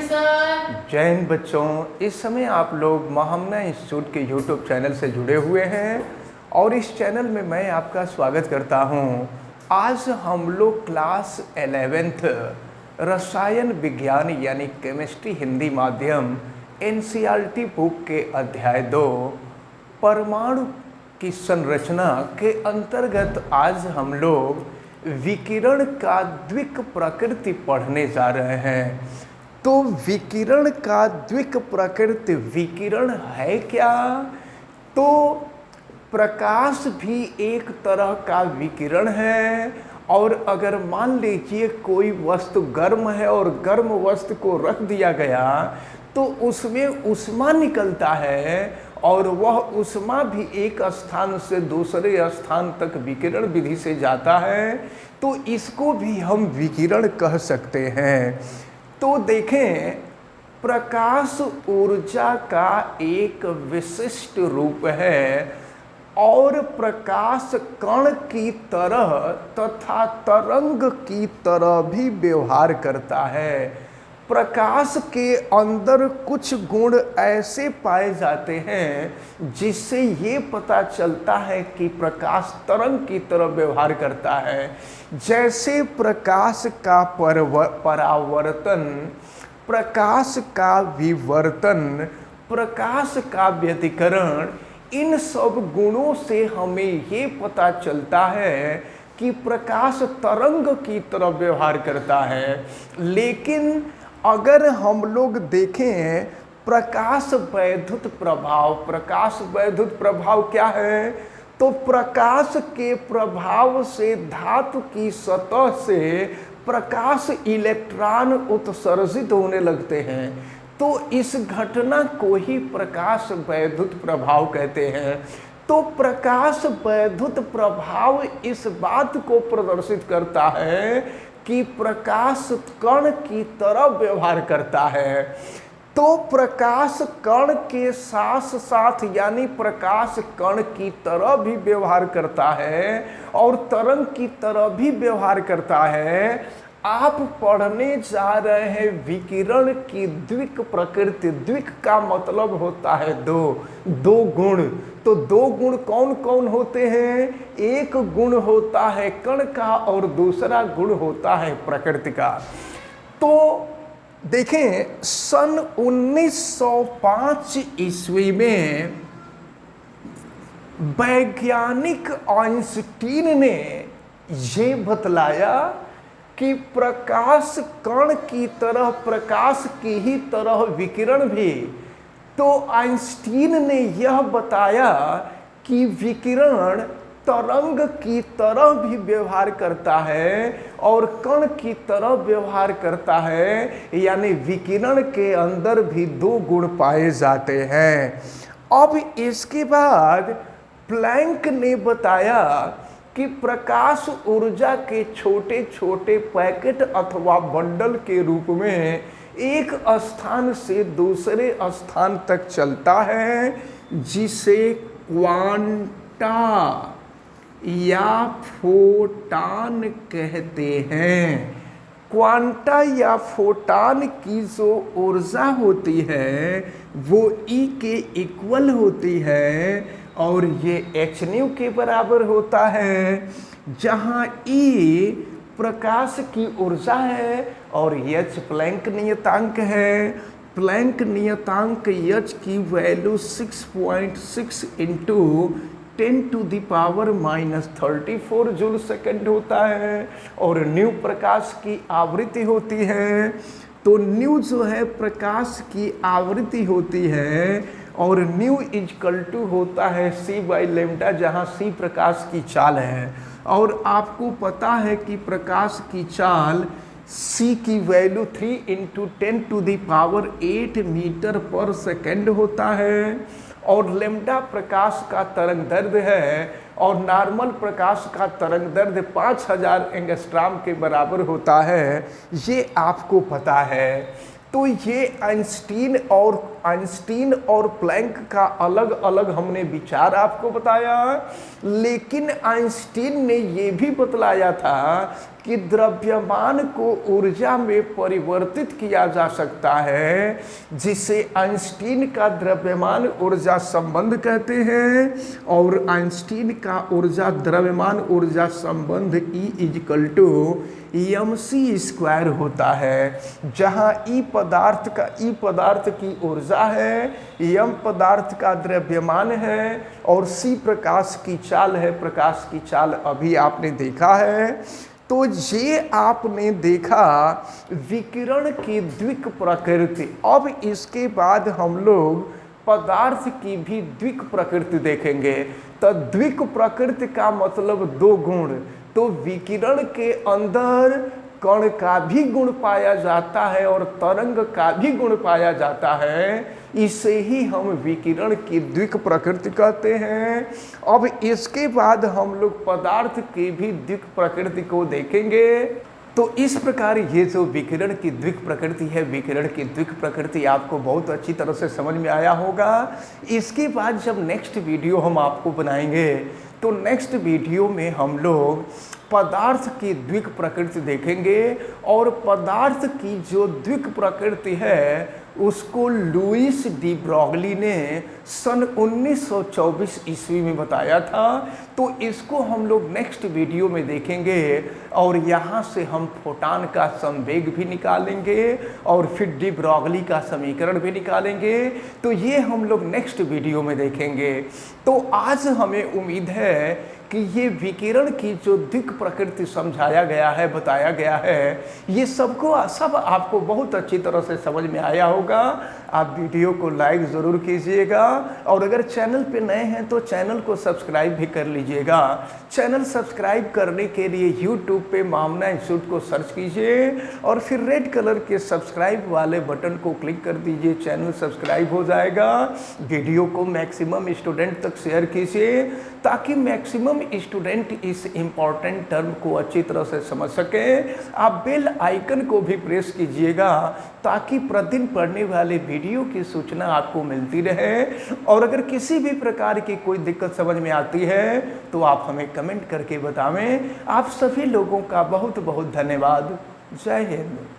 Sir. जय हिंद बच्चों, इस समय आप लोग महामना इंस्टीट्यूट के यूट्यूब चैनल से जुड़े हुए हैं और इस चैनल में मैं आपका स्वागत करता हूं। आज हम लोग क्लास 11th रसायन विज्ञान यानी केमिस्ट्री हिंदी माध्यम एनसीईआरटी बुक के अध्याय 2 परमाणु की संरचना के अंतर्गत आज हम लोग विकिरण का द्विक प्रकृति पढ़ने जा रहे हैं। तो विकिरण का द्विक प्रकृति विकिरण है क्या? तो प्रकाश भी एक तरह का विकिरण है और अगर मान लीजिए कोई वस्तु गर्म है और गर्म वस्तु को रख दिया गया तो उसमें ऊष्मा निकलता है और वह ऊष्मा भी एक स्थान से दूसरे स्थान तक विकिरण विधि से जाता है, तो इसको भी हम विकिरण कह सकते हैं। तो देखें, प्रकाश ऊर्जा का एक विशिष्ट रूप है और प्रकाश कण की तरह तथा तरंग की तरह भी व्यवहार करता है। प्रकाश के अंदर कुछ गुण ऐसे पाए जाते हैं जिससे ये पता चलता है कि प्रकाश तरंग की तरह व्यवहार करता है। जैसे प्रकाश का परावर्तन, प्रकाश का विवर्तन, प्रकाश का व्यतिकरण, इन सब गुणों से हमें ये पता चलता है कि प्रकाश तरंग की तरह व्यवहार करता है। लेकिन अगर हम लोग देखें प्रकाश वैद्युत प्रभाव, प्रकाश वैद्युत प्रभाव क्या है? तो प्रकाश के प्रभाव से धातु की सतह से प्रकाश इलेक्ट्रॉन उत्सर्जित होने लगते हैं, तो इस घटना को ही प्रकाश वैद्युत प्रभाव कहते हैं। तो प्रकाश वैद्युत प्रभाव इस बात को प्रदर्शित करता है कि प्रकाश कण की तरह व्यवहार करता है। तो प्रकाश कण के साथ साथ यानी प्रकाश कण की तरह भी व्यवहार करता है और तरंग की तरह भी व्यवहार करता है। आप पढ़ने जा रहे हैं विकिरण की द्विक प्रकृति। द्विक का मतलब होता है दो गुण। तो दो गुण कौन कौन होते हैं? एक गुण होता है कण का और दूसरा गुण होता है प्रकृति का। तो देखें, सन 1905 ईस्वी में वैज्ञानिक आइंस्टीन ने ये बतलाया कि प्रकाश कण की तरह, प्रकाश की ही तरह विकिरण भी। तो आइंस्टीन ने यह बताया कि विकिरण तरंग की तरह भी व्यवहार करता है और कण की तरह व्यवहार करता है, यानी विकिरण के अंदर भी दो गुण पाए जाते हैं। अब इसके बाद प्लैंक ने बताया कि प्रकाश ऊर्जा के छोटे छोटे पैकेट अथवा बंडल के रूप में एक स्थान से दूसरे स्थान तक चलता है, जिसे क्वांटा या फोटान कहते हैं। क्वांटा या फोटान की जो ऊर्जा होती है वो ई के इक्वल होती है और ये h न्यू के बराबर होता है, जहाँ E प्रकाश की ऊर्जा है और h प्लैंक नियतांक है। प्लैंक नियतांक h की वैल्यू 6.6 इंटू 10⁻⁻34 जूल सेकेंड होता है और न्यू प्रकाश की आवृत्ति होती है। तो न्यू जो है प्रकाश की आवृत्ति होती है और न्यू इजकल टू होता है c/λ, जहाँ c प्रकाश की चाल है। और आपको पता है कि प्रकाश की चाल c की वैल्यू 3 × 10⁸ मीटर पर सेकेंड होता है और लैम्डा प्रकाश का तरंग दैर्ध्य है और नॉर्मल प्रकाश का तरंग दैर्ध्य 5000 एंगस्ट्रॉम के बराबर होता है। ये आपको पता है। तो ये आइंस्टीन और प्लैंक का अलग अलग हमने विचार आपको बताया, लेकिन आइंस्टीन ने ये भी बतलाया था कि द्रव्यमान को ऊर्जा में परिवर्तित किया जा सकता है, जिसे आइंस्टीन का द्रव्यमान ऊर्जा संबंध कहते हैं। और आइंस्टीन का ऊर्जा द्रव्यमान ऊर्जा संबंध E=mc² होता है, जहां E पदार्थ की ऊर्जा है, m पदार्थ का द्रव्यमान है और c प्रकाश की चाल है। प्रकाश की चाल अभी आपने देखा है। तो ये आपने देखा विकिरण की द्विक प्रकृति। अब इसके बाद हम लोग पदार्थ की भी द्विक प्रकृति देखेंगे। तो द्विक प्रकृति का मतलब दो गुण। तो विकिरण के अंदर कण का भी गुण पाया जाता है और तरंग का भी गुण पाया जाता है। इसे ही हम विकिरण की द्विक प्रकृति कहते हैं। अब इसके बाद हम लोग पदार्थ की भी द्विक प्रकृति को देखेंगे। तो इस प्रकार ये जो विकिरण की द्विक प्रकृति है, विकिरण की द्विक प्रकृति आपको बहुत अच्छी तरह से समझ में आया होगा। इसके बाद जब नेक्स्ट वीडियो हम आपको बनाएंगे, तो नेक्स्ट वीडियो में हम लोग पदार्थ की द्विक प्रकृति देखेंगे। और पदार्थ की जो द्विक प्रकृति है उसको लुईस डी ब्रॉगली ने सन 1924 ईस्वी में बताया था। तो इसको हम लोग नेक्स्ट वीडियो में देखेंगे और यहाँ से हम फोटान का संवेग भी निकालेंगे और फिर डी ब्रॉगली का समीकरण भी निकालेंगे। तो ये हम लोग नेक्स्ट वीडियो में देखेंगे। तो आज हमें उम्मीद है कि ये विकिरण की जो द्विक प्रकृति समझाया गया है, बताया गया है, ये सब आपको बहुत अच्छी तरह से समझ में आया होगा। आप वीडियो को लाइक ज़रूर कीजिएगा और अगर चैनल पे नए हैं तो चैनल को सब्सक्राइब भी कर लीजिएगा। चैनल सब्सक्राइब करने के लिए यूट्यूब पे मामना इंस्टीट्यूट को सर्च कीजिए और फिर रेड कलर के सब्सक्राइब वाले बटन को क्लिक कर दीजिए। चैनल सब्सक्राइब हो जाएगा। वीडियो को मैक्सिमम स्टूडेंट तक शेयर कीजिए ताकि मैक्सिमम स्टूडेंट इस इम्पॉर्टेंट टर्म को अच्छी तरह से समझ सकें। आप बेल आइकन को भी प्रेस कीजिएगा ताकि प्रतिदिन पढ़ने वाले वीडियो की सूचना आपको मिलती रहे। और अगर किसी भी प्रकार की कोई दिक्कत समझ में आती है तो आप हमें कमेंट करके बतावें। आप सभी लोगों का बहुत बहुत धन्यवाद। जय हिंद।